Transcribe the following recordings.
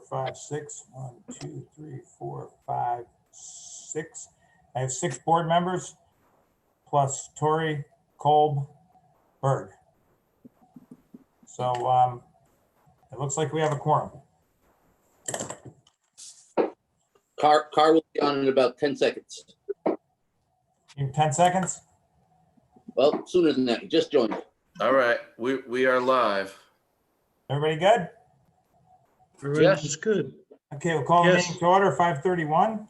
5, 6. 1, 2, 3, 4, 5, 6. I have 6 board members plus Tori, Kolb, Berg. So it looks like we have a quorum. Car will be on in about 10 seconds. In 10 seconds? Well, sooner than that. He just joined. All right, we are live. Everybody good? Everything's good. Okay, we'll call the Yes. meeting to order, 5:31.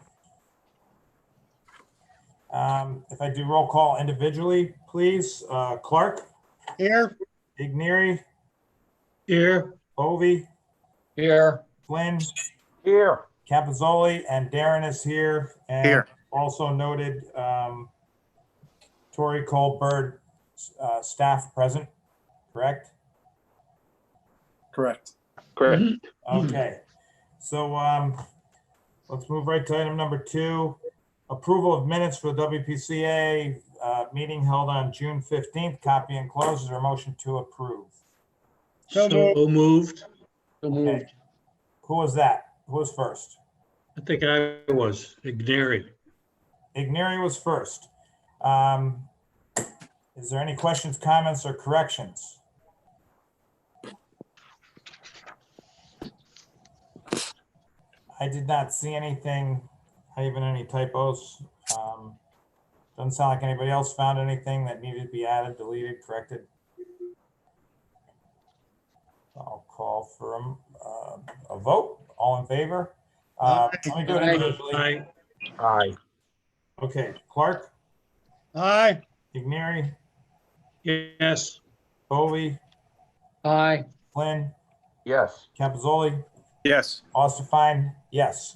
If I do roll call individually, please. Clark, Here. Igneri, Here. Ovi, Here. Flynn, Here. Capizzoli, and Darren is here. And Here. also noted, Tori, Cole, Bird, staff present, correct? Correct. Correct. Okay, so let's move right to item number 2. Approval of minutes for the WPCA meeting held on June 15th. Copy and close. Is there a motion to approve? So moved. Okay. Who was that? Who was first? I think I was. Igneri. Igneri was first. Is there any questions, comments, or corrections? I did not see anything, not even any typos. Doesn't sound like anybody else found anything that needed to be added, deleted, corrected. I'll call for a vote. All in favor? Let me do it individually. Aye. Aye. Okay, Clark, Aye. Igneri, Yes. Bovee, Aye. Flynn, Yes. Capizzoli, Yes. Osterfine, yes.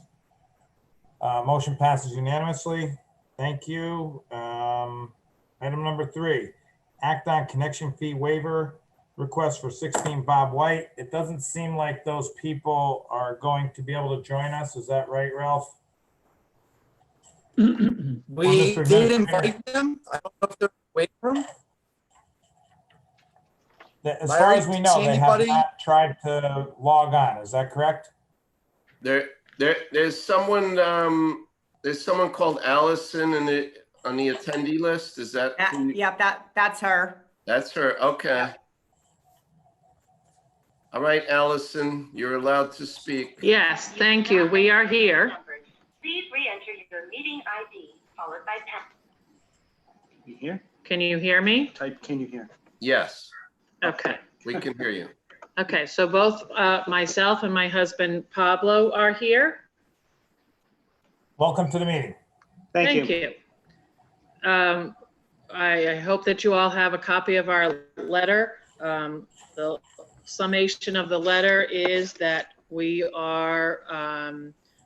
Motion passes unanimously. Thank you. Item number 3, act on connection fee waiver request for 16 Bob White. It doesn't seem like those people are going to be able to join us. Is that right, Ralph? We Mr. did Administrator. invite them. I don't know if they're waiting room. As I far as we didn't know, see they have anybody. not tried to log on. Is that correct? There's someone called Allison on the attendee list. Is that? Yep, that's her. That's her. Okay. Yep. All right, Allison, you're allowed to speak. Yes, thank you. We are here. Please re-enter your meeting ID followed by pound. You hear? Can you hear me? Type, can you hear? Yes, Okay. we can hear you. Okay, so both myself and my husband Pablo are here. Welcome to the meeting. Thank you. I hope that you all have a copy of our letter. The summation of the letter is that we are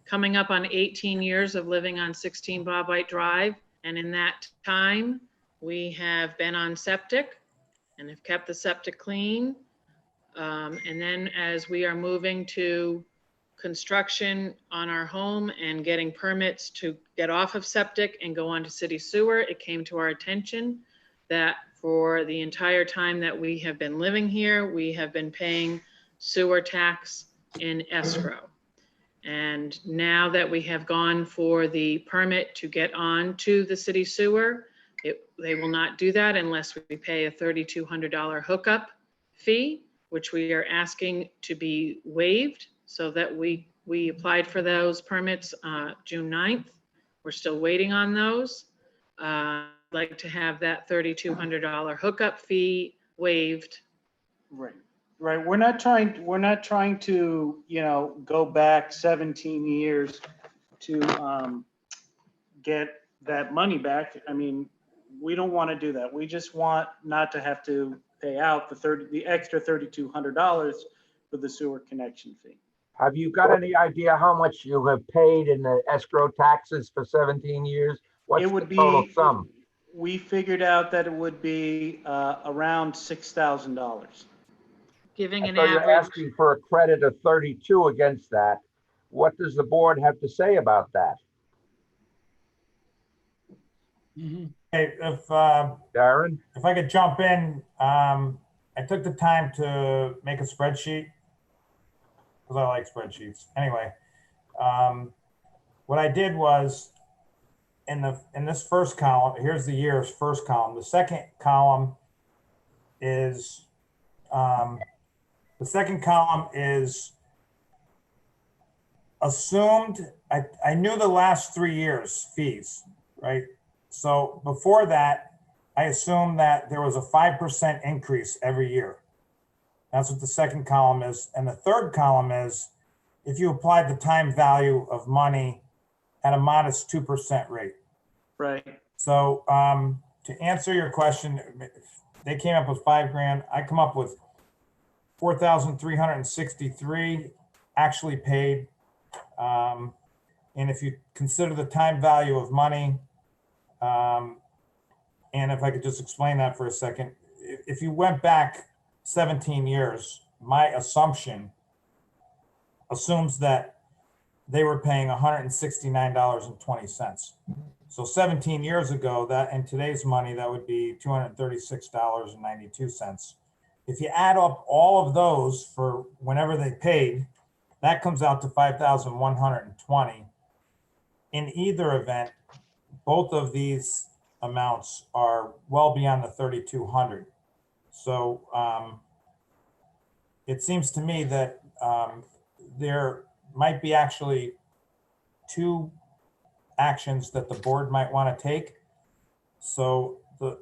coming up on 18 years of living on 16 Bob White Drive. And in that time, we have been on septic and have kept the septic clean. And then as we are moving to construction on our home and getting permits to get off of septic and go on to city sewer, it came to our attention that for the entire time that we have been living here, we have been paying sewer tax in escrow. And now that we have gone for the permit to get on to the city sewer, they will not do that unless we pay a $3,200 hookup fee, which we are asking to be waived, so that we applied for those permits June 9th. We're still waiting on those. I'd like to have that $3,200 hookup fee waived. Right. Right. We're not trying to, go back 17 years to get that money back. I mean, we don't want to do that. We just want not to have to pay out the extra $3,200 for the sewer connection fee. Have you got any idea how much you have paid in the escrow taxes for 17 years? What's It would the total sum? We figured out that it would be around $6,000. Giving an So you're average. asking for a credit of 32 against that. What does the board have to say about that? Hey, Darren? if I could jump in, I took the time to make a spreadsheet because I like spreadsheets. Anyway, what I did was in this first column, here's the year's first column. The second column is assumed. I knew the last 3 years fees, right? So before that, I assumed that there was a 5% increase every year. That's what the second column is. And the third column is if you applied the time value of money at a modest 2% rate. Right. So to answer your question, they came up with $5,000. I come up with 4,363 actually paid. And if you consider the time value of money, and if I could just explain that for a second, if you went back 17 years, my assumption assumes that they were paying $169.20. So 17 years ago, that in today's money, that would be $236.92. If you add up all of those for whenever they paid, that comes out to $5,120. In either event, both of these amounts are well beyond the 3,200. So it seems to me that there might be actually two actions that the board might want to take. So the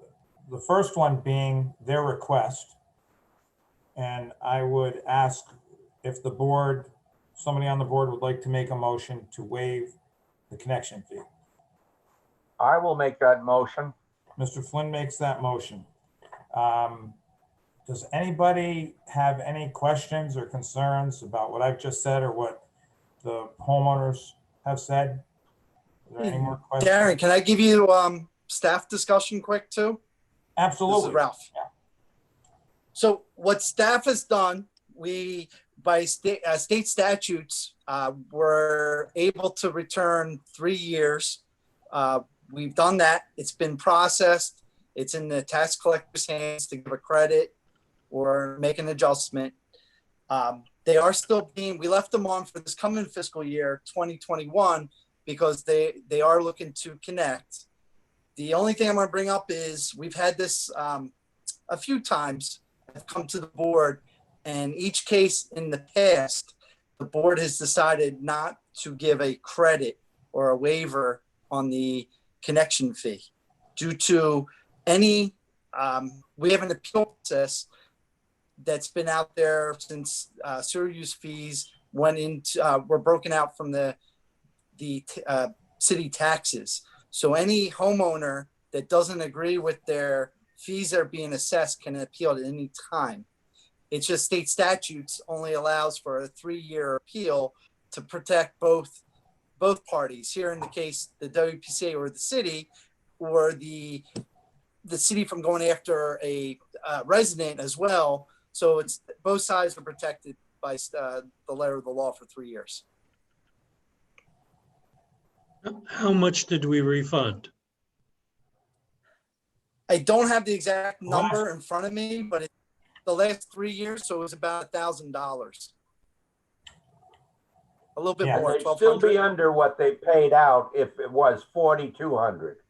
first one being their request. And I would ask if the board, somebody on the board would like to make a motion to waive the connection fee. I will make that motion. Mr. Flynn makes that motion. Does anybody have any questions or concerns about what I've just said or what the homeowners have said? Is there any more questions? Darren, can I give you staff discussion quick too? Absolutely. This is Ralph. Yeah. So what staff has done, we, by state statutes, were able to return 3 years. We've done that. It's been processed. It's in the tax collector's hands to give a credit or make an adjustment. They are still being, we left them on for this coming fiscal year, 2021, because they are looking to connect. The only thing I'm going to bring up is we've had this a few times. I've come to the board, and each case in the past, the board has decided not to give a credit or a waiver on the connection fee due to any, we have an appeal process that's been out there since sewer use fees went into, were broken out from the city taxes. So any homeowner that doesn't agree with their fees that are being assessed can appeal at any time. It's just state statutes only allows for a 3-year appeal to protect both parties. Here in the case, the Wpca or the city from going after a resident as well. So it's both sides are protected by the letter of the law for 3 years. How much did we refund? I don't have the exact number in front of me, but it's the last 3 years, so it was about $1,000. A little bit Yeah, more. They'd still be 1,200. under what they paid out if it was 4,200.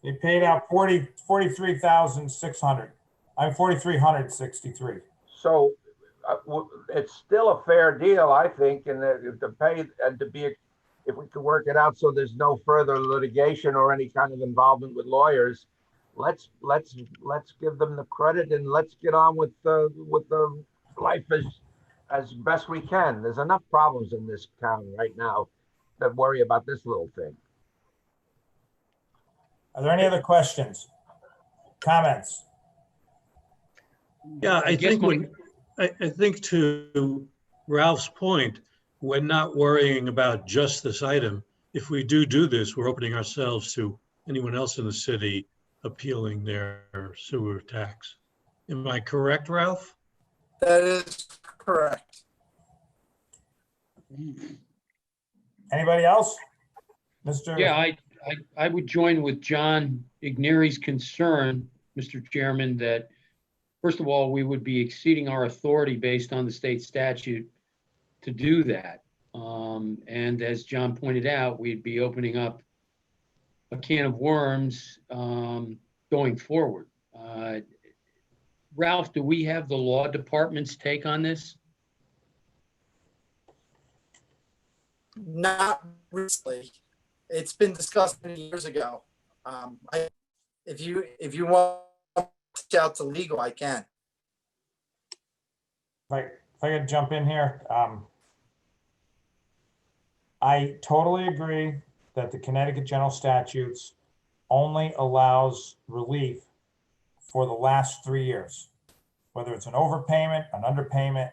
They paid out 43,600. I'm 4,363. So it's still a fair deal, I think, and to pay and to be, if we could work it out so there's no further litigation or any kind of involvement with lawyers, let's give them the credit and let's get on with the life as best we can. There's enough problems in this town right now that worry about this little thing. Are there any other questions, comments? Yeah, I think to Ralph's point, we're not worrying about just this item. If we do this, we're opening ourselves to anyone else in the city appealing their sewer tax. Am I correct, Ralph? That is correct. Anybody else? Mr. Yeah, I would join with John Igneri's concern, Mr. Chairman, that first of all, we would be exceeding our authority based on the state statute to do that. And as John pointed out, we'd be opening up a can of worms going forward. Ralph, do we have the law department's take on this? Not recently. It's been discussed many years ago. If you want to reach out to legal, I can. If I could jump in here, I totally agree that the Connecticut General Statutes only allows relief for the last 3 years, whether it's an overpayment, an underpayment.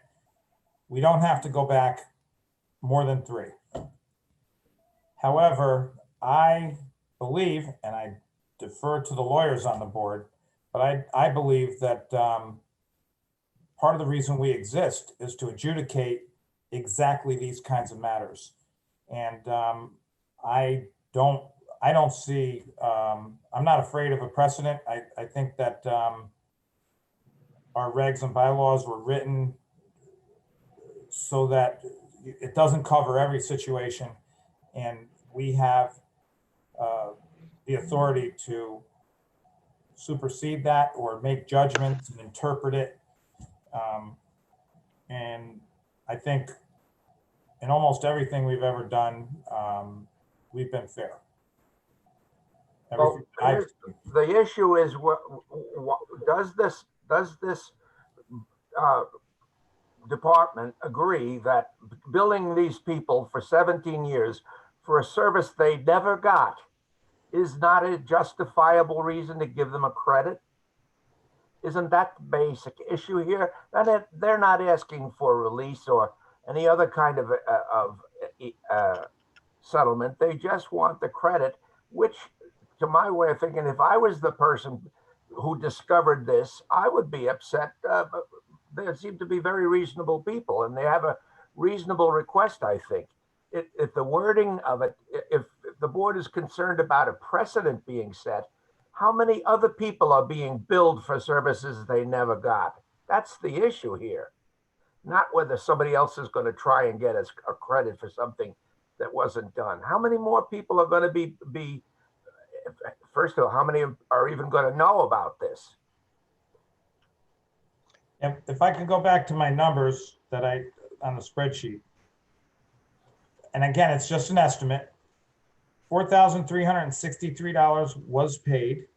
We don't have to go back more than 3. However, I believe, and I defer to the lawyers on the board, but I believe that part of the reason we exist is to adjudicate exactly these kinds of matters. And I don't see, I'm not afraid of a precedent. I think that our regs and bylaws were written so that it doesn't cover every situation. And we have the authority to supersede that or make judgments and interpret it. And I think in almost everything we've ever done, we've been fair. Well, the issue is, does this department agree that billing these people for 17 years for a service they never got is not a justifiable reason to give them a credit? Isn't that the basic issue here? And they're not asking for release or any other kind of settlement. They just want the credit, which, to my way of thinking, if I was the person who discovered this, I would be upset. They seem to be very reasonable people, and they have a reasonable request, I think. If the wording of it, if the board is concerned about a precedent being set, how many other people are being billed for services they never got? That's the issue here. Not whether somebody else is going to try and get us a credit for something that wasn't done. How many more people are going to be first of all, how many are even going to know about this? If I can go back to my numbers that on the spreadsheet, and again, it's just an estimate, $4,363 was paid.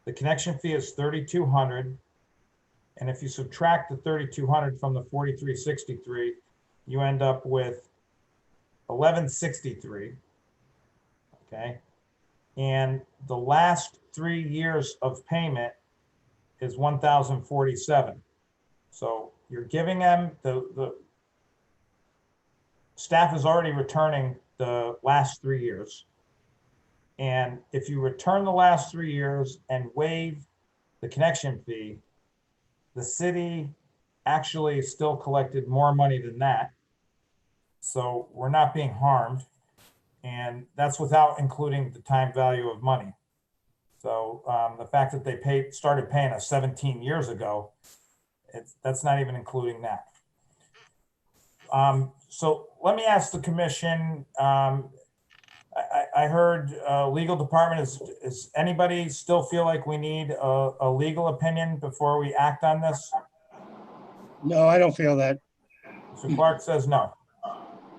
The connection fee is $3,200. And if you subtract the 3,200 from the 4,363, you end up with 1,163. Okay. And the last 3 years of payment is 1,047. So you're giving them the staff is already returning the last 3 years. And if you return the last 3 years and waive the connection fee, the city actually still collected more money than that. So we're not being harmed. And that's without including the time value of money. So the fact that they started paying us 17 years ago, that's not even including that. So let me ask the commission, I heard legal department, is anybody still feel like we need a legal opinion before we act on this? No, I don't feel that. Mr. Clark says no.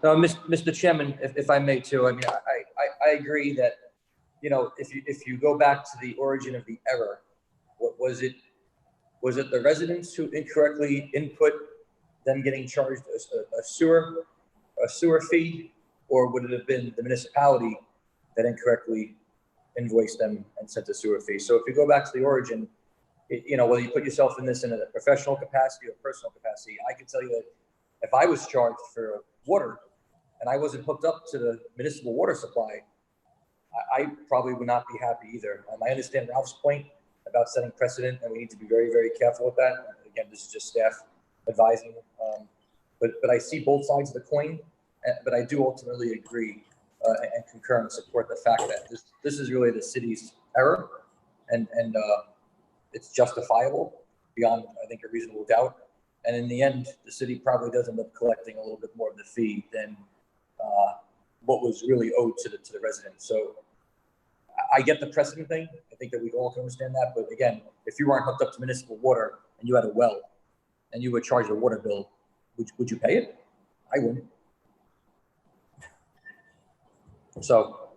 No, Mr. Chairman, if I may too, I mean, I agree that, you know, if you go back to the origin of the error, what was it the residents who incorrectly input them getting charged a sewer fee, or would it have been the municipality that incorrectly invoiced them and sent a sewer fee? So if you go back to the origin, you know, whether you put yourself in this in a professional capacity or personal capacity, I can tell you that if I was charged for water and I wasn't hooked up to the municipal water supply, I probably would not be happy either. I understand Ralph's point about setting precedent, and we need to be very, very careful with that. Again, this is just staff advising, but I see both sides of the coin. But I do ultimately agree and concur and support the fact that this is really the city's error, and it's justifiable beyond, I think, a reasonable doubt. And in the end, the city probably does end up collecting a little bit more of the fee than what was really owed to the residents. So I get the precedent thing. I think that we all can understand that. But again, if you weren't hooked up to municipal water and you had a well and you were charged a water bill, would you pay it? I wouldn't. So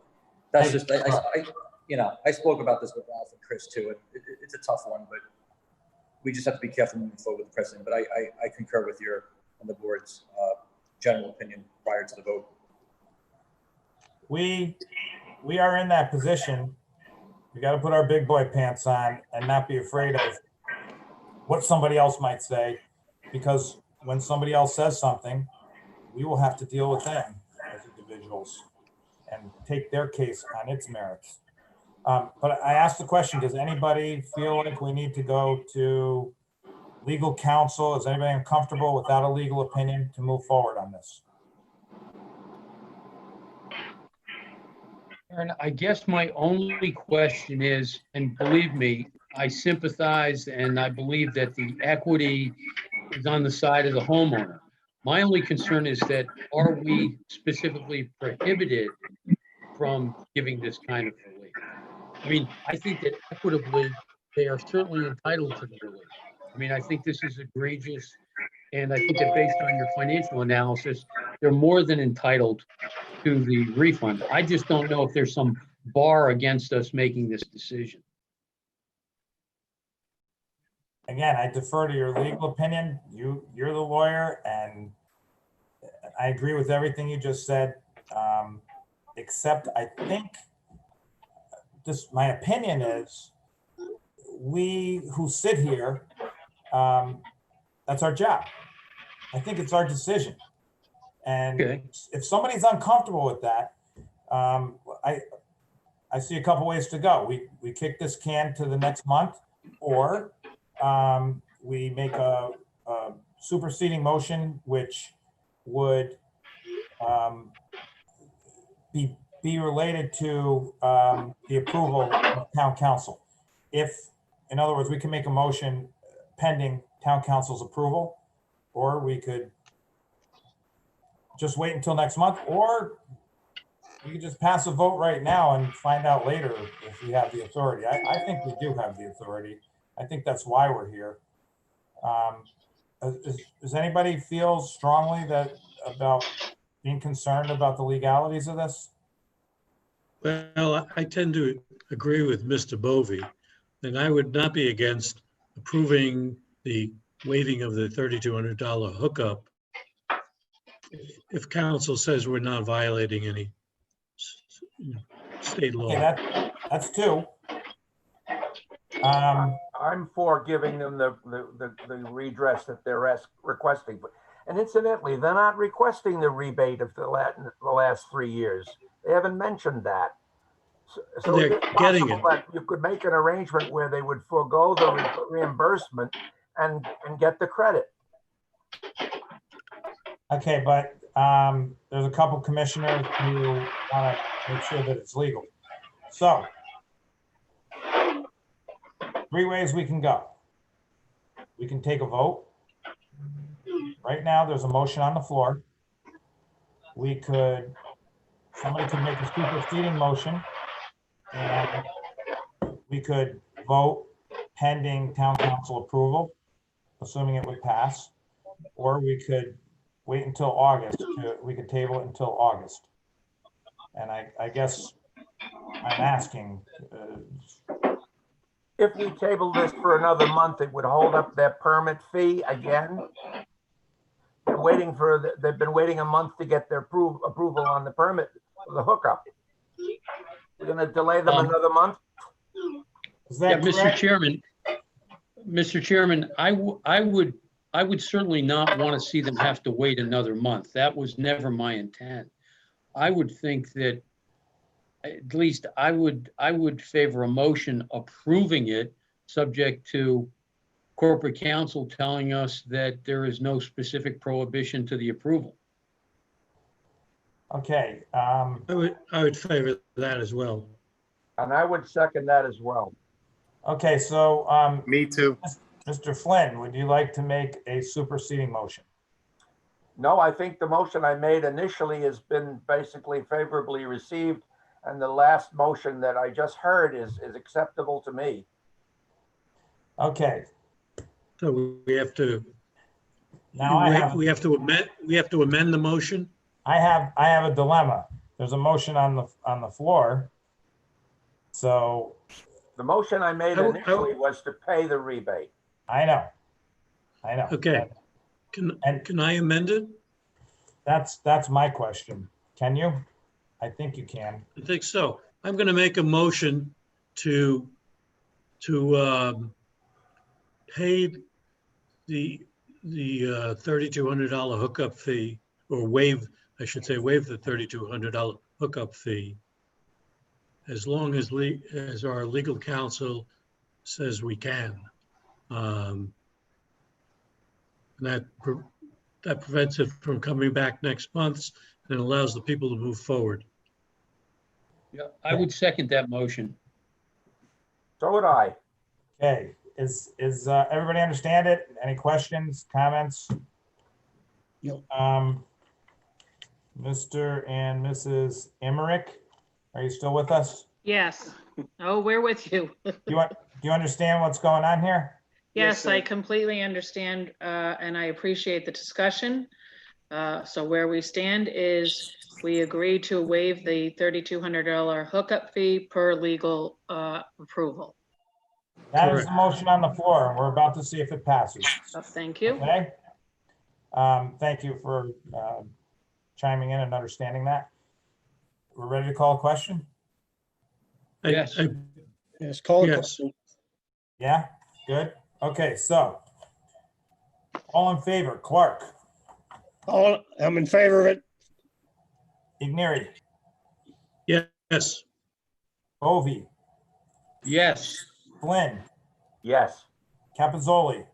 that's just, I spoke about this with Ralph and Chris too. It's a tough one, but we just have to be careful moving forward with the president. But I concur with your and the board's general opinion prior to the vote. We are in that position. We got to put our big boy pants on and not be afraid of what somebody else might say, because when somebody else says something, we will have to deal with them as individuals and take their case on its merits. But I asked the question, does anybody feel like we need to go to legal counsel? Is anybody uncomfortable without a legal opinion to move forward on this? Aaron, I guess my only question is, and believe me, I sympathize and I believe that the equity is on the side of the homeowner. My only concern is that, are we specifically prohibited from giving this kind of relief? I mean, I think that equitably, they are certainly entitled to the relief. I mean, I think this is egregious, and I think that based on your financial analysis, they're more than entitled to the refund. I just don't know if there's some bar against us making this decision. Again, I defer to your legal opinion. You're the lawyer, and I agree with everything you just said, except I think my opinion is we who sit here, that's our job. I think it's our decision. And Okay. if somebody's uncomfortable with that, I see a couple ways to go. We kick this can to the next month, or we make a superseding motion, which would be related to the approval of town council. In other words, we can make a motion pending town council's approval, or we could just wait until next month, or you can just pass a vote right now and find out later if we have the authority. I think we do have the authority. I think that's why we're here. Does anybody feel strongly about being concerned about the legalities of this? Well, I tend to agree with Mr. Bovee, and I would not be against approving the waiving of the $3,200 hookup if council says we're not violating any state law. Okay, that's two. I'm for giving them the redress that they're requesting. And incidentally, they're not requesting the rebate of the last 3 years. They haven't mentioned that. So They're getting it. You could make an arrangement where they would forego the reimbursement and get the credit. Okay, but there's a couple commissioners who want to make sure that it's legal. So 3 ways we can go. We can take a vote. Right now, there's a motion on the floor. Somebody could make a superseding motion, and we could vote pending town council approval, assuming it would pass, or we could wait until August. We could table it until August. And I guess I'm asking. If we table this for another month, it would hold up their permit fee again. They've been waiting a month to get their approval on the permit for the hookup. We're going to delay them another month. Is that Mr. Chairman, I would certainly not want to see them have to wait another month. That was never my intent. I would think that at least I would favor a motion approving it, subject to corporate counsel telling us that there is no specific prohibition to the approval. Okay. I would favor that as well. And I would second that as well. Okay, so Me too. Mr. Flynn, would you like to make a superseding motion? No, I think the motion I made initially has been basically favorably received. And the last motion that I just heard is acceptable to me. Okay, So we have to, now I have, we have to amend the motion? I have a dilemma. There's a motion on the floor. So The motion I made initially was to pay the rebate. I know. Okay. Can I amend it? That's my question. Can you? I think you can. I think so. I'm going to make a motion to pay the $3,200 hookup fee, or waive, I should say, waive the $3,200 hookup fee, as long as our legal counsel says we can. And that prevents it from coming back next month and allows the people to move forward. Yeah, I would second that motion. So would I. Okay, is everybody understand it? Any questions, comments? No. Mr. and Mrs. Emmerich, are you still with us? Yes. Oh, we're with you. Do you understand what's going on here? Yes, sir. I completely understand, and I appreciate the discussion. So where we stand is we agree to waive the $3,200 hookup fee per legal approval. That is the motion on the floor, and we're about to see if it passes. Thank you. Okay? Thank you for chiming in and understanding that. We're ready to call a question? Yes. Yes, call it. Yes. Yeah, good. Okay, so all in favor, Clark, I'm in favor of it. Igneri, Yes. Bovee, Yes. Flynn, Yes. Capizzoli,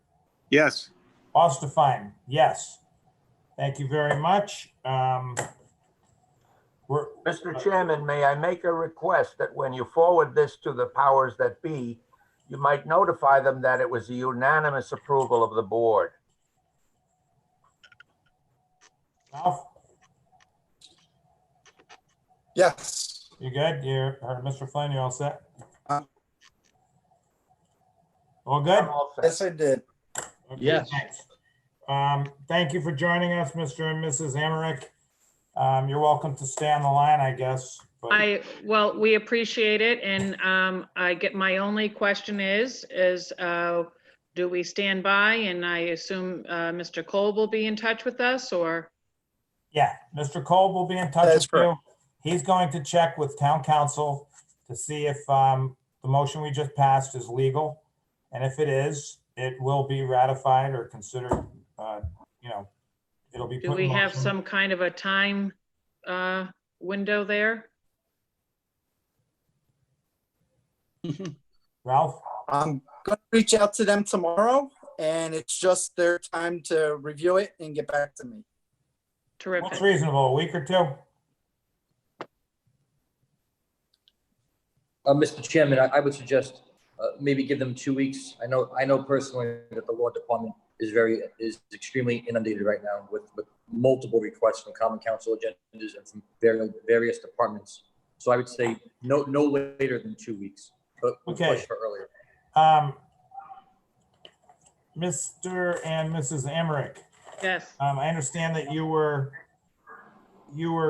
Yes. Ostafine, yes. Thank you very much. Mr. Chairman, may I make a request that when you forward this to the powers that be, you might notify them that it was a unanimous approval of the board. Ralph, Yes. you good? You heard Mr. Flynn, you all set? All good? I'm all set. Yes, I did. Okay, Yes. thanks. Thank you for joining us, Mr. and Mrs. Emmerich. You're welcome to stay on the line, I guess. But Well, we appreciate it, and I get, my only question is do we stand by? And I assume Mr. Cole will be in touch with us, or? yeah, Mr. Kolb will be in touch That's with you. He's going to check with town council to see if the motion we just passed is legal. And if it is, it will be ratified or considered, it'll be. Do put we in have motion. some kind of a time window there? Ralph? I'm going to reach out to them tomorrow, and it's just their time to review it and get back to me. Terrific. What's reasonable, a week or two? Mr. Chairman, I would suggest maybe give them 2 weeks. I know personally that the law department is extremely inundated right now with multiple requests from common council agendas and from various departments. So I would say no later than 2 weeks, but we'll Okay. push for earlier. Mr. and Mrs. Emmerich, Yes. I understand that you were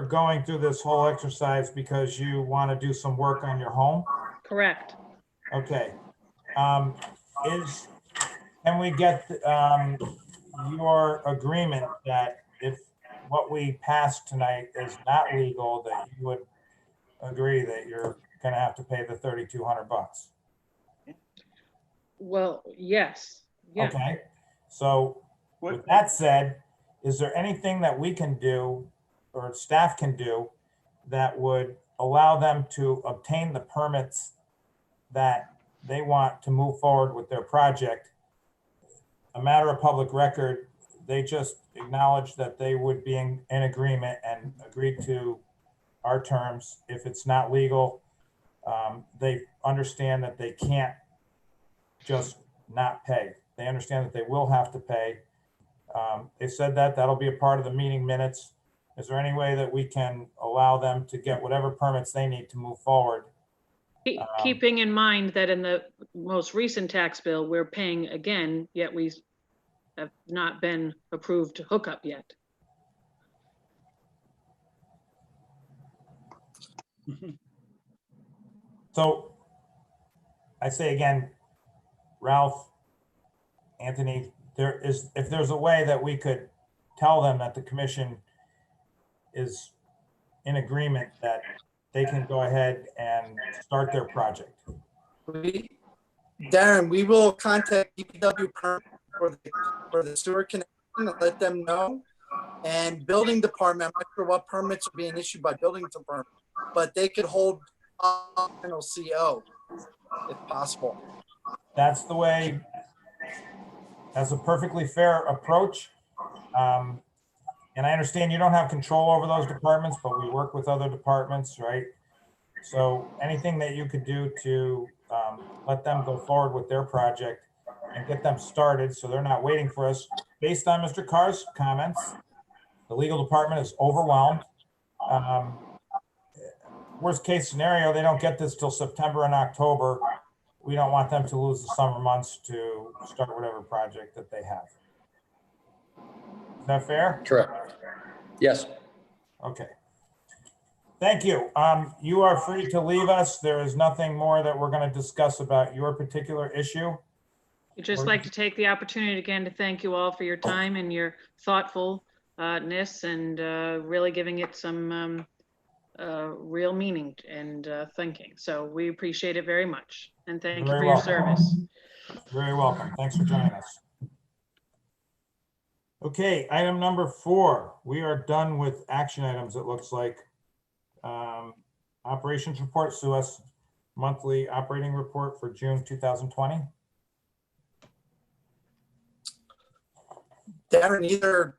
going through this whole exercise because you want to do some work on your home. Correct. Okay. Can we get your agreement that if what we passed tonight is not legal, that you would agree that you're going to have to pay the $3,200? Well, yes. Yeah. Okay. So with that said, is there anything that we can do or staff can do that would allow them to obtain the permits that they want to move forward with their project? A matter of public record, they just acknowledged that they would be in agreement and agreed to our terms. If it's not legal, they understand that they can't just not pay. They understand that they will have to pay. They said that that'll be a part of the meeting minutes. Is there any way that we can allow them to get whatever permits they need to move forward? Keeping in mind that in the most recent tax bill, we're paying again, yet we have not been approved to hook up yet. So I say again, Ralph, Anthony, if there's a way that we could tell them that the commission is in agreement that they can go ahead and start their project. Darren, we will contact DPW for the sewer connection and let them know. And building department, I'm not sure what permits are being issued by building department, but they could hold final CO if possible. That's the way, that's a perfectly fair approach. And I understand you don't have control over those departments, but we work with other departments, right? So anything that you could do to let them go forward with their project and get them started so they're not waiting for us. Based on Mr. Carr's comments, the legal department is overwhelmed. Worst case scenario, they don't get this till September and October. We don't want them to lose the summer months to start whatever project that they have. Is that fair? Correct. Yes. Okay. Thank you. You are free to leave us. There is nothing more that we're going to discuss about your particular issue. I'd just like to take the opportunity again to thank you all for your time and your thoughtfulness and really giving it some real meaning and thinking. So we appreciate it very much. And thank you for your service. Very welcome. Thanks for joining us. Okay, item number 4. We are done with action items, it looks like. Operations report, Suez, monthly operating report for June 2020. Darren, either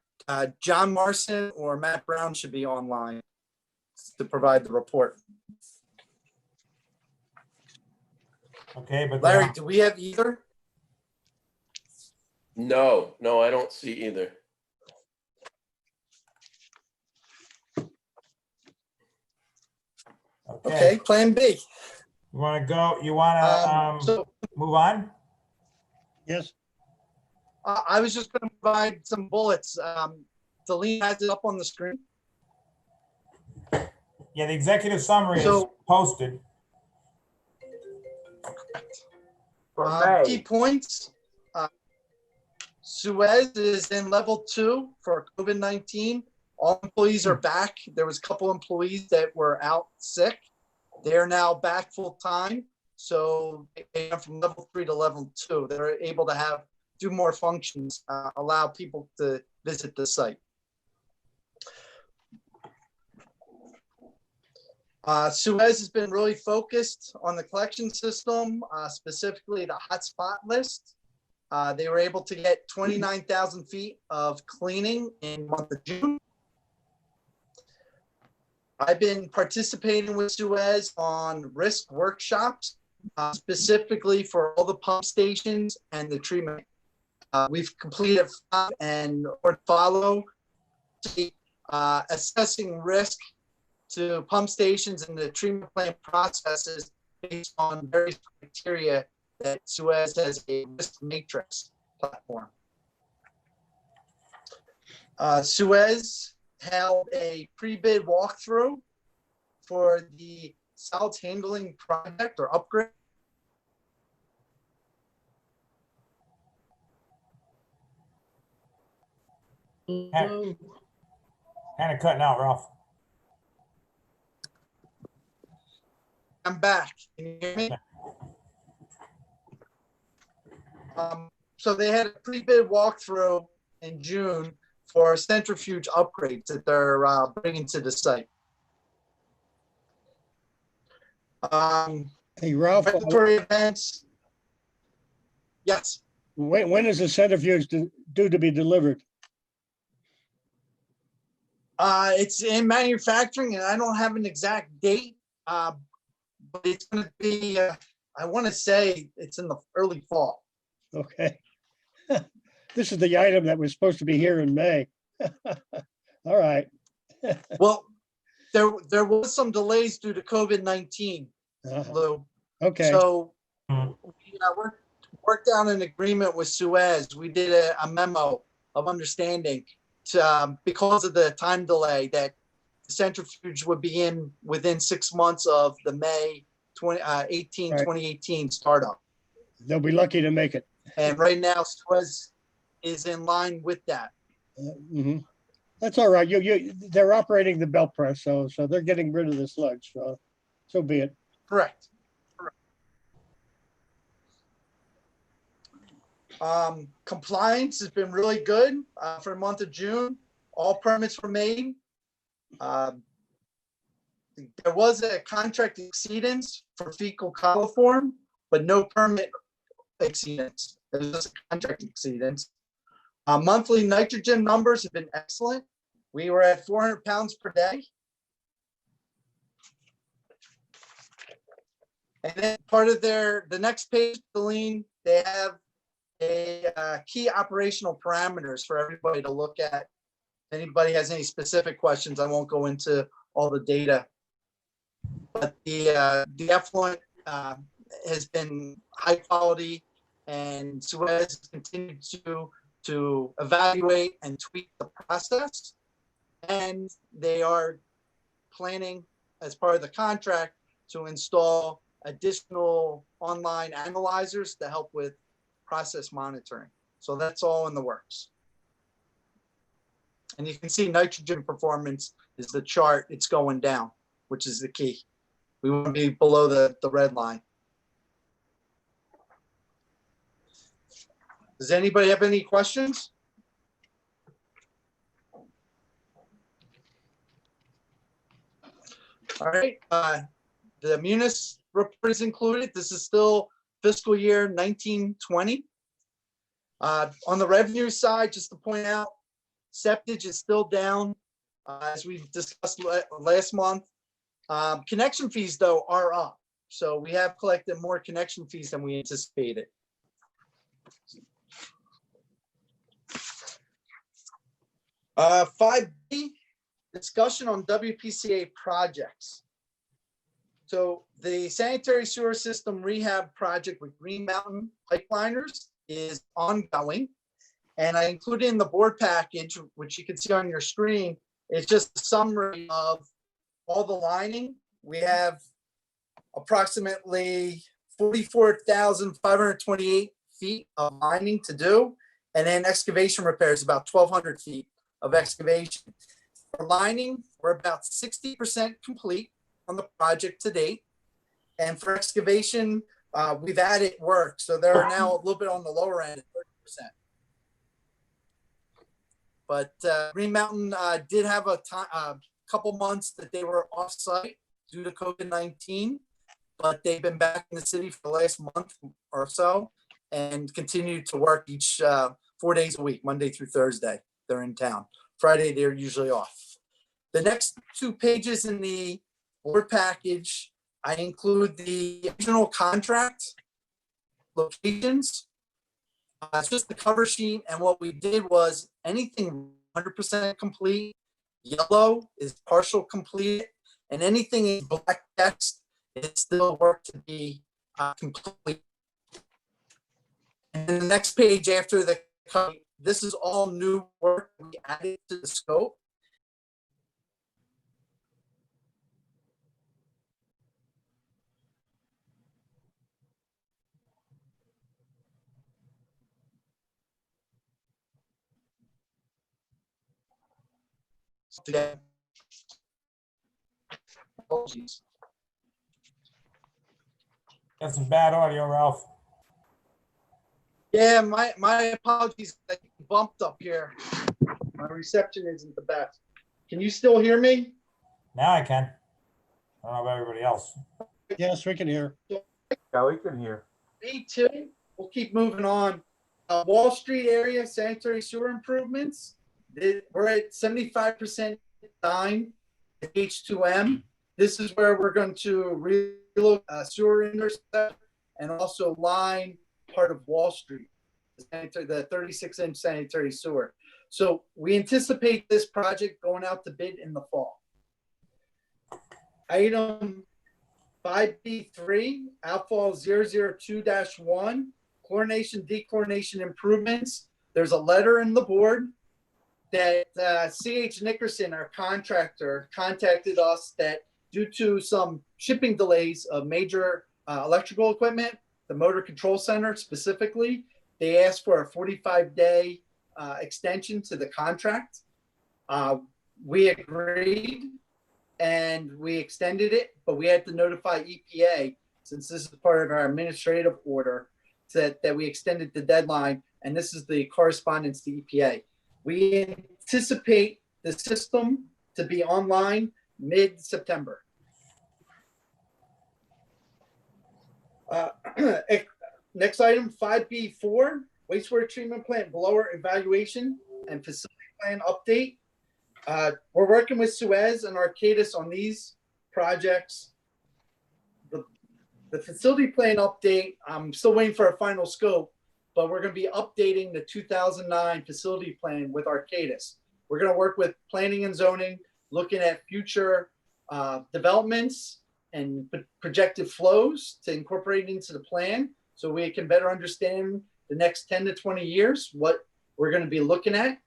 John Marson or Matt Brown should be online to provide the report. Okay, but Larry, do we have either? No, I don't see either. Okay, plan B. You want to go? You want to move on? Yes. I was just going to provide some bullets. Delene has it up on the screen. Yeah, the executive summary is posted. Key points. Suez is in level 2 for COVID-19. All employees are back. There was a couple employees that were out sick. They're now back full time. So they went from level 3 to level 2. They're able to do more functions, allow people to visit the site. Suez has been really focused on the collection system, specifically the hotspot list. They were able to get 29,000 feet of cleaning in the month of June. I've been participating with Suez on risk workshops, specifically for all the pump stations and the treatment. We've completed 5 and or follow assessing risk to pump stations and the treatment plant processes based on various criteria that Suez has a risk matrix platform. Suez held a pre-bid walkthrough for the solids handling project or upgrade. Kind of cutting out, Ralph. I'm back. Can you hear me? So they had a pre-bid walkthrough in June for centrifuge upgrades that they're bringing to the site. Hey, Ralph. Regulatory events. Yes. When is the centrifuge due to be delivered? It's in manufacturing, and I don't have an exact date, but it's going to be, I want to say it's in the early fall. Okay. This is the item that was supposed to be here in May. All right. Well, there was some delays due to COVID-19, Lou. Okay. So we worked out an agreement with Suez. We did a memo of understanding to, because of the time delay, that the centrifuge would begin within 6 months of the May 2018 startup. They'll be lucky to make it. And right now, Suez is in line with that. Mhm. That's all right. They're operating the belt press, so they're getting rid of the sludge. So be it. Correct. Compliance has been really good for the month of June. All permits were made. There was a contract exceedance for fecal coliform, but no permit exceedance. There was just a contract exceedance. Monthly nitrogen numbers have been excellent. We were at 400 pounds per day. And then part of the next page, Celine, they have a key operational parameters for everybody to look at. If anybody has any specific questions, I won't go into all the data. But the effluent has been high quality, and Suez continued to evaluate and tweak the process. And they are planning, as part of the contract, to install additional online analyzers to help with process monitoring. So that's all in the works. And you can see nitrogen performance is the chart. It's going down, which is the key. We want to be below the red line. Does anybody have any questions? All right, the Munis report is included. This is still fiscal year 1920. On the revenue side, just to point out, septage is still down, as we've discussed last month. Connection fees, though, are up. So we have collected more connection fees than we anticipated. Uh, 5B, discussion on WPCA projects. So the sanitary sewer system rehab project with Green Mountain Pipeliners is ongoing. And I included in the board package, which you can see on your screen, it's just a summary of all the lining. We have approximately 44,528 feet of lining to do. And then excavation repairs, about 1,200 feet of excavation. For lining, we're about 60% complete on the project to date. And for excavation, we've added work. So they're now a little bit on the lower end at 30%. But Green Mountain did have a couple months that they were off-site due to COVID-19, but they've been back in the city for the last month or so and continue to work each 4 days a week, Monday through Thursday. They're in town. Friday, they're usually off. The next 2 pages in the board package, I include the original contract locations. It's just the cover sheet, and what we did was anything 100% complete, yellow is partial complete, and anything in black text is still work to be complete. And then the next page after the cover, this is all new work we added to the scope. Apologies. Got some bad audio, Ralph. Yeah, my apologies. I bumped up here. My reception isn't the best. Can you still hear me? Now I can. I don't know about everybody else. Yes, we can hear. Yeah, we can hear. Me too. We'll keep moving on. Wall Street area sanitary sewer improvements. We're at 75% done at H2M. This is where we're going to reload sewer intercept and also line part of Wall Street. the 36-inch sanitary sewer. So we anticipate this project going out to bid in the fall. Item 5B3, Outfall 002-1, chlorination, dechlorination improvements. There's a letter in the board that C.H. Nickerson, our contractor, contacted us that due to some shipping delays of major electrical equipment, the motor control center specifically, they asked for a 45-day extension to the contract. We agreed and we extended it, but we had to notify EPA, since this is part of our administrative order, that we extended the deadline, and this is the correspondence to EPA. We anticipate the system to be online mid-September. Next item, 5B4, wastewater treatment plant blower evaluation and facility plan update. We're working with Suez and Arcadis on these projects. The facility plan update, I'm still waiting for a final scope, but we're going to be updating the 2009 facility plan with Arcadis. We're going to work with planning and zoning, looking at future developments and projected flows to incorporate into the plan so we can better understand the next 10 to 20 years, what we're going to be looking at.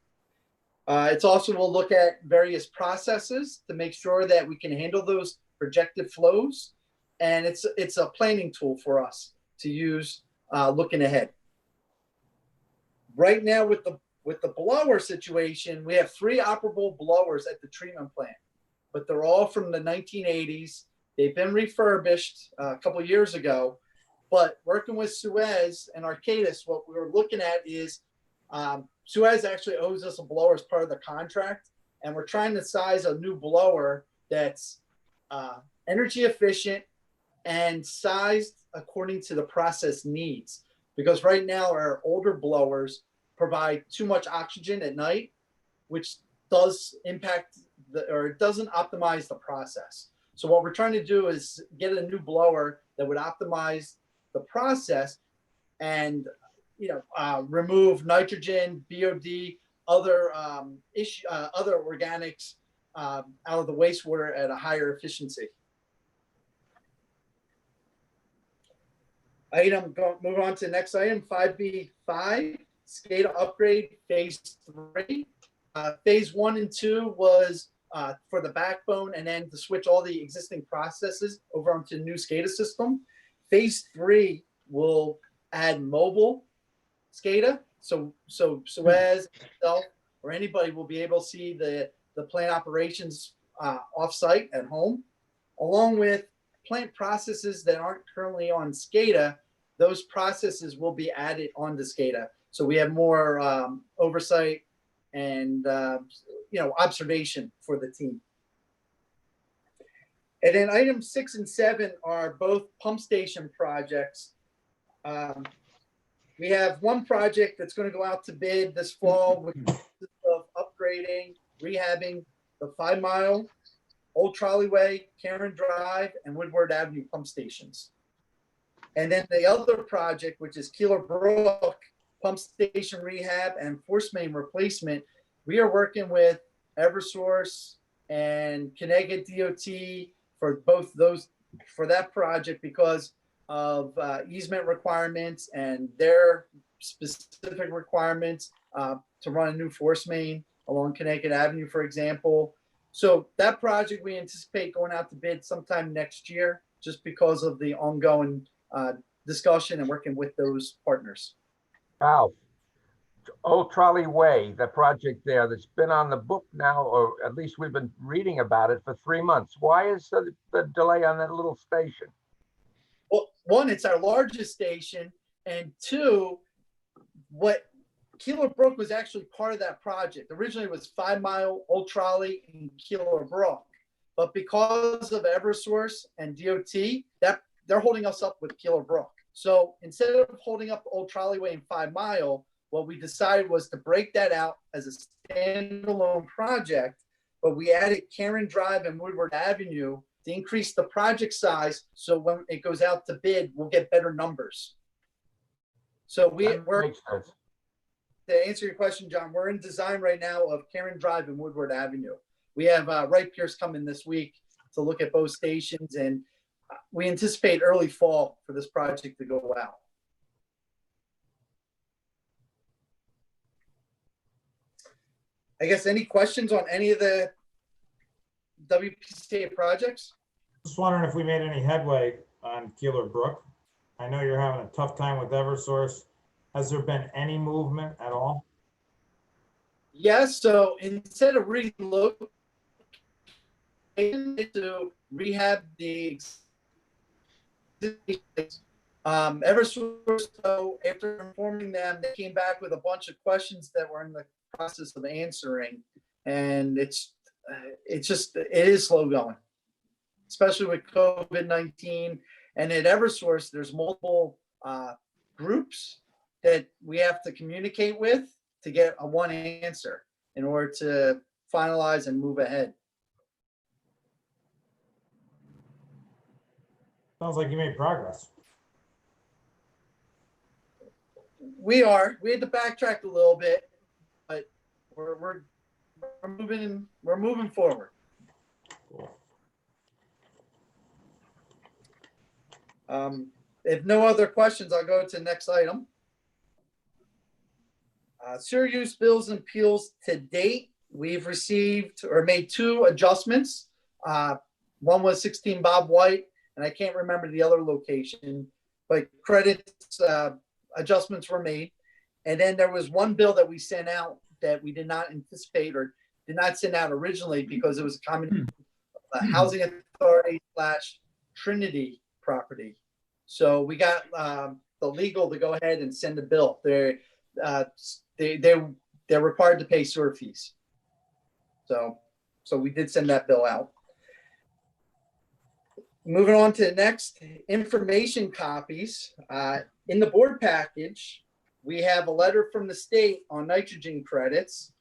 It's also, we'll look at various processes to make sure that we can handle those projected flows. And it's a planning tool for us to use looking ahead. Right now with the blower situation, we have 3 operable blowers at the treatment plant, but they're all from the 1980s. They've been refurbished a couple of years ago, but working with Suez and Arcadis, what we were looking at is Suez actually owes us a blower as part of the contract, and we're trying to size a new blower that's energy efficient and sized according to the process needs. Because right now our older blowers provide too much oxygen at night, which does impact or it doesn't optimize the process. So what we're trying to do is get a new blower that would optimize the process and remove nitrogen, BOD, other other organics out of the wastewater at a higher efficiency. Move on to the next item, 5B5, Scada upgrade phase 3. Phase 1 and 2 was for the backbone and then to switch all the existing processes over onto the new Scada system. Phase 3 will add mobile Scada. So Suez, itself, or anybody will be able to see the plant operations off-site at home, along with plant processes that aren't currently on Scada. Those processes will be added onto Scada. So we have more oversight and observation for the team. And then items 6 and 7 are both pump station projects. We have one project that's going to go out to bid this fall, which consists of upgrading, rehabbing the 5-mile Old Trolleyway, Cameron Drive, and Woodward Avenue pump stations. And then the other project, which is Keeler Brook pump station rehab and force main replacement, we are working with Eversource and Connecticut DOT for both those, for that project because of easement requirements and their specific requirements to run a new force main along Connecticut Avenue, for example. So that project we anticipate going out to bid sometime next year, just because of the ongoing discussion and working with those partners. Al, Old Trolley Way, the project there that's been on the book now, or at least we've been reading about it for 3 months. Why is the delay on that little station? Well, one, it's our largest station, and 2, what Keeler Brook was actually part of that project. Originally, it was 5-mile Old Trolley in Keeler Brook, but because of Eversource and DOT, that they're holding us up with Keeler Brook. So instead of holding up Old Trolleyway and 5-mile, what we decided was to break that out as a standalone project, but we added Cameron Drive and Woodward Avenue to increase the project size. So when it goes out to bid, we'll get better numbers. So we're Makes sense. to answer your question, John, we're in design right now of Karen Drive and Woodward Avenue. We have Wright Pierce coming this week to look at both stations, and we anticipate early fall for this project to go out. I guess any questions on any of the WPCA projects? Just wondering if we made any headway on Keeler Brook. I know you're having a tough time with Eversource. Has there been any movement at all? Yes, so instead of relocating to rehab the Eversource, so after informing them, they came back with a bunch of questions that we're in the process of answering, and it is slow going, especially with COVID-19. And at Eversource, there's multiple groups that we have to communicate with to get a one answer in order to finalize and move ahead. Sounds like you made progress. We had to backtrack a little bit, but we're moving forward. If no other questions, I'll go to the next item. Sewer use bills and appeals to date, we've received or made 2 adjustments. One was 16 Bob White, and I can't remember the other location, but credits adjustments were made. And then there was one bill that we sent out that we did not anticipate or did not send out originally because it was a common housing authority / Trinity property. So we got the legal to go ahead and send the bill. They're required to pay sewer fees. So we did send that bill out. Moving on to the next, information copies. In the board package, we have a letter from the state on nitrogen credits.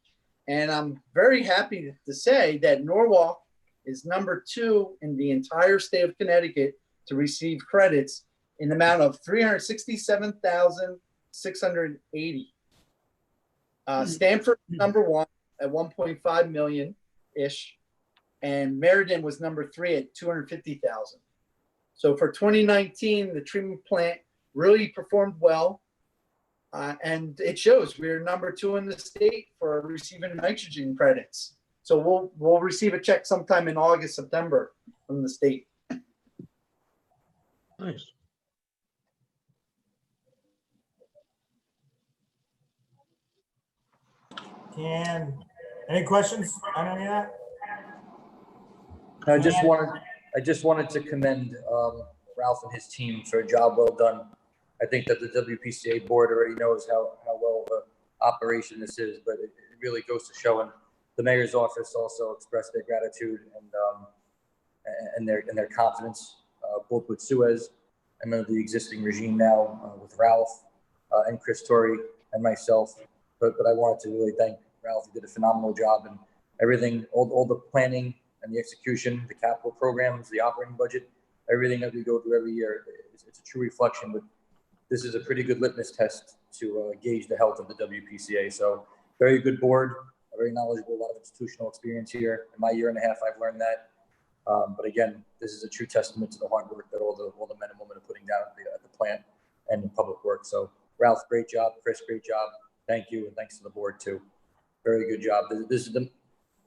And I'm very happy to say that Norwalk is number 2 in the entire state of Connecticut to receive credits in the amount of $367,680. Stanford number 1 at 1.5 million-ish. And Meriden was number 3 at 250,000. So for 2019, the treatment plant really performed well. And it shows we're number 2 in the state for receiving nitrogen credits. So we'll receive a check sometime in August, September from the state. Nice. Any questions on any of that? I just wanted to commend Ralph and his team for a job well done. I think that the WPCA board already knows how well the operation this is, but it really goes to show. And the mayor's office also expressed their gratitude and their confidence, both with Suez and under the existing regime now with Ralph and Chris Torrey and myself. But I wanted to really thank Ralph. He did a phenomenal job, and everything, all the planning and the execution, the capital programs, the operating budget, everything that we go through every year, it's a true reflection. But this is a pretty good litmus test to gauge the health of the WPCA. So very good board, very knowledgeable, a lot of institutional experience here. In my year and a half, I've learned that. But again, this is a true testament to the hard work that all the men and women are putting down at the plant and in public work. So Ralph, great job. Chris, great job. Thank you, and thanks to the board too. Very good job. This is the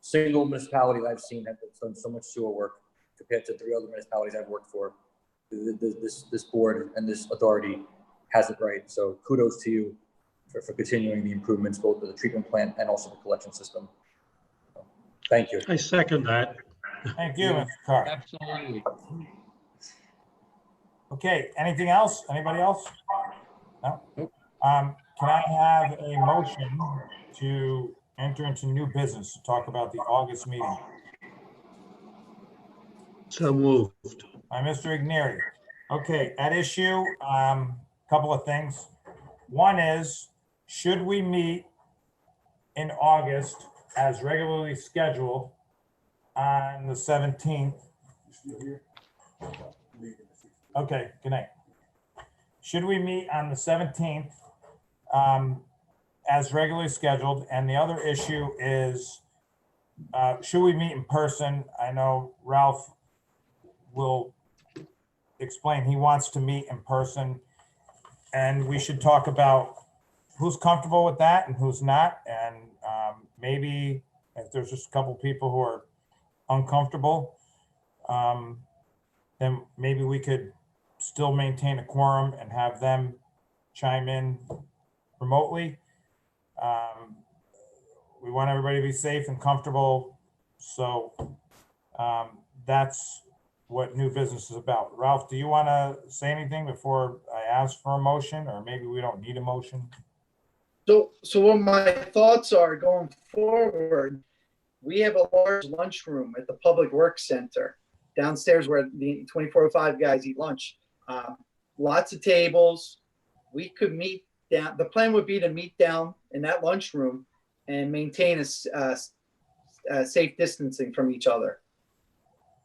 single municipality that I've seen that's done so much sewer work compared to 3 other municipalities I've worked for. This board and this authority has it right. So kudos to you for continuing the improvements, both to the treatment plant and also the collection system. So, thank you. I second that. Thank you, Mr. Carr. Absolutely. Okay, anything else? Anybody else? No? Can I have a motion to enter into new business to talk about the August meeting? So moved. By Mr. Igneri. Okay, at issue, couple of things. One is, should we meet in August as regularly scheduled on the 17th? Okay, good night. Should we meet on the 17th as regularly scheduled. And the other issue is, should we meet in person? I know Ralph will explain he wants to meet in person. And we should talk about who's comfortable with that and who's not. And maybe if there's just a couple people who are uncomfortable, then maybe we could still maintain a quorum and have them chime in remotely. We want everybody to be safe and comfortable. So that's what new business is about. Ralph, do you want to say anything before I ask for a motion, or maybe we don't need a motion? So what my thoughts are going forward, we have a large lunchroom at the Public Works Center downstairs where the 2405 guys eat lunch. Lots of tables. We could meet down. The plan would be to meet down in that lunchroom and maintain a safe distancing from each other.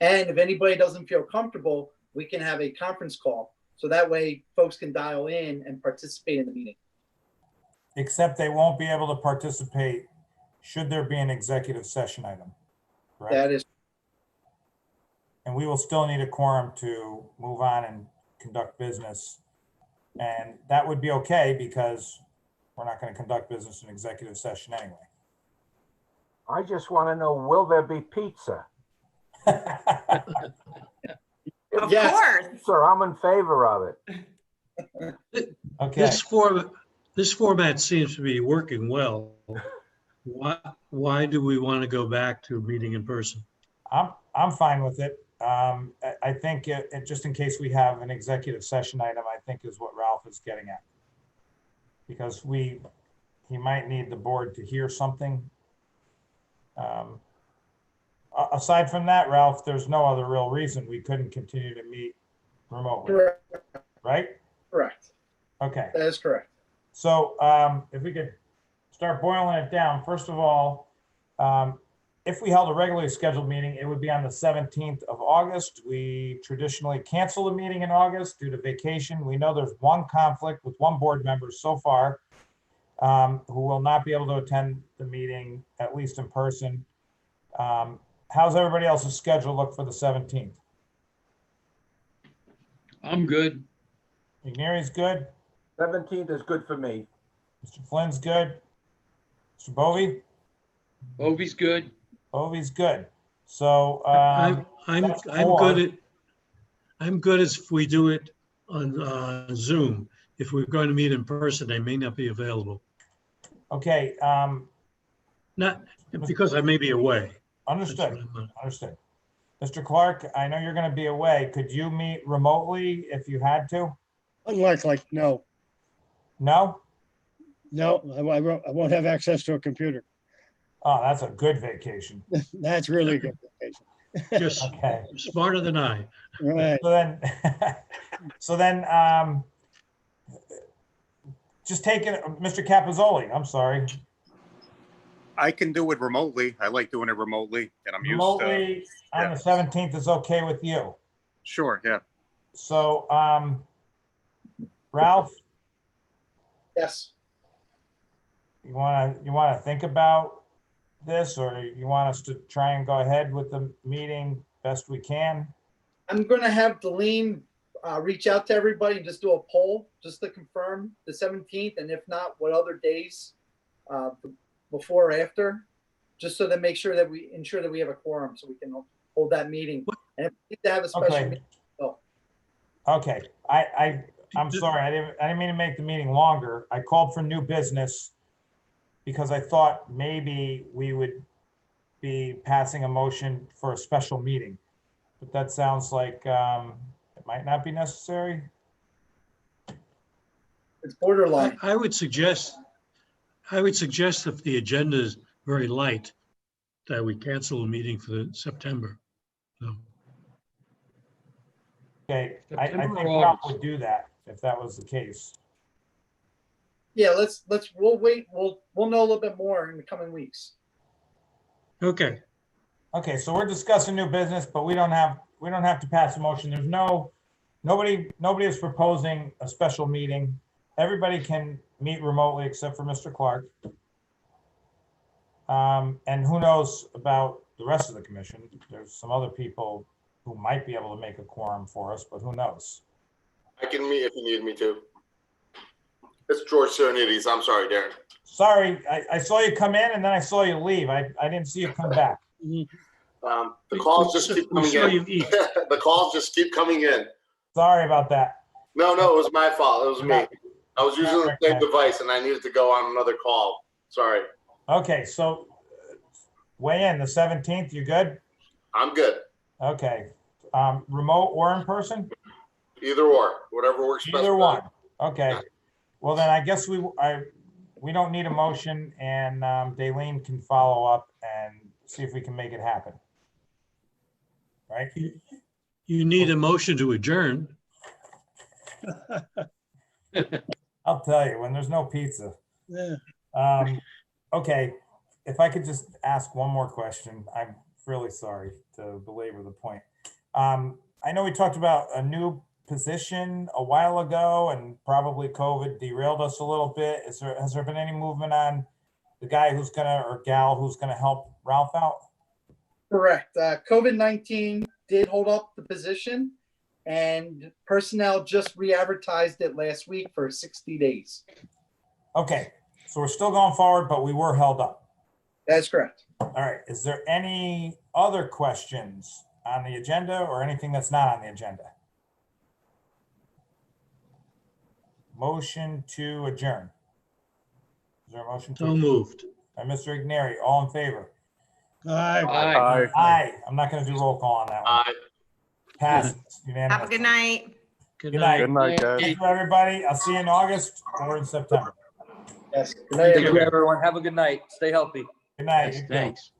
And if anybody doesn't feel comfortable, we can have a conference call. So that way folks can dial in and participate in the meeting. Except they won't be able to participate should there be an executive session item. Correct? That is, And we will still need a quorum to move on and conduct business. And that would be okay because we're not going to conduct business in executive session anyway. I just want to know, will there be pizza? Of Yes. course. Sir, I'm in favor of it. Okay. This format seems to be working well. Why do we want to go back to meeting in person? I'm fine with it. I think it, just in case we have an executive session item, I think is what Ralph is getting at. Because he might need the board to hear something. Aside from that, Ralph, there's no other real reason we couldn't continue to meet remotely, correct. right? Correct. Okay. That is correct. So if we could start boiling it down, first of all, if we held a regularly scheduled meeting, it would be on the 17th of August. We traditionally cancel the meeting in August due to vacation. We know there's one conflict with one board member so far who will not be able to attend the meeting, at least in person. How's everybody else's schedule look for the 17th? I'm good. Ignari's good. 17th is good for me. Mr. Flynn's good. Mr. Bovee? Bovie's good. Bovie's good. So I'm that's good I'm good as if we do it on Zoom. If we're going to meet in person, they may not be available. okay. Not because I may be away. Understood. Understood. Mr. Clark, I know you're going to be away. Could you meet remotely if you had to? Unlikely, no. No? No, I won't have access to a computer. Oh, that's a good vacation. That's really a good vacation. Just Okay. smarter than I. Right. So then, just take it, Mr. Capozzoli, I'm sorry. I can do it remotely. I like doing it remotely, and I'm used Remotely to. on the 17th is okay with you. Sure, yeah. So, Ralph, Yes. you wanna think about this, or you want us to try and go ahead with the meeting best we can? I'm going to have Deline reach out to everybody and just do a poll just to confirm the 17th, and if not, what other days before or after, just so that make sure that we ensure that we have a quorum so we can hold that meeting. And if we need to have a special Okay. meeting, oh, Okay, I'm sorry, I didn't mean to make the meeting longer. I called for new business because I thought maybe we would be passing a motion for a special meeting. But that sounds like it might not be necessary. it's borderline. I would suggest if the agenda is very light, that we cancel the meeting for the September. So, Okay, I September think or Ralph August? would do that if that was the case. Yeah, we'll wait. We'll know a little bit more in the coming weeks. okay, Okay, so we're discussing new business, but we don't have to pass a motion. There's nobody is proposing a special meeting. Everybody can meet remotely except for Mr. Clark. And who knows about the rest of the commission? There's some other people who might be able to make a quorum for us, but who knows? I can meet if you need me to. It's George Serenides. I'm sorry, Darren. Sorry, I saw you come in and then I saw you leave. I didn't see you come back. The calls just keep coming in. The calls just keep coming in. Sorry about that. No, it was my fault. It was me. I was using the same device and I needed to go on another call. Sorry. Okay, so weigh in the 17th, you good? I'm good. Okay. Remote or in person? Either or, whatever works best. Either one. Okay. Well, then I guess we don't need a motion, and Daleen can follow up and see if we can make it happen. Right? You need a motion to adjourn. I'll tell you, when there's no pizza. Yeah. Okay, if I could just ask one more question. I'm really sorry to belabor the point. I know we talked about a new position a while ago, and probably COVID derailed us a little bit. Has there been any movement on the guy who's gonna, or gal who's gonna help Ralph out? Correct. COVID-19 did hold up the position, and personnel just re-advertised it last week for 60 days. Okay, so we're still going forward, but we were held up. That's correct. All right, is there any other questions on the agenda or anything that's not on the agenda? Motion to adjourn. Is there a motion to? So moved. By Mr. Igneri, all in favor? Aye. Aye. Aye. I'm not going to do roll call on that one. Aye. Passes unanimously. Have a good night. Good night. Good night, guys. Thank you, everybody. I'll see you in August or in September. Yes. Good night, Thank you, everyone. everyone. Have a good night. Stay healthy. Good night. Thanks.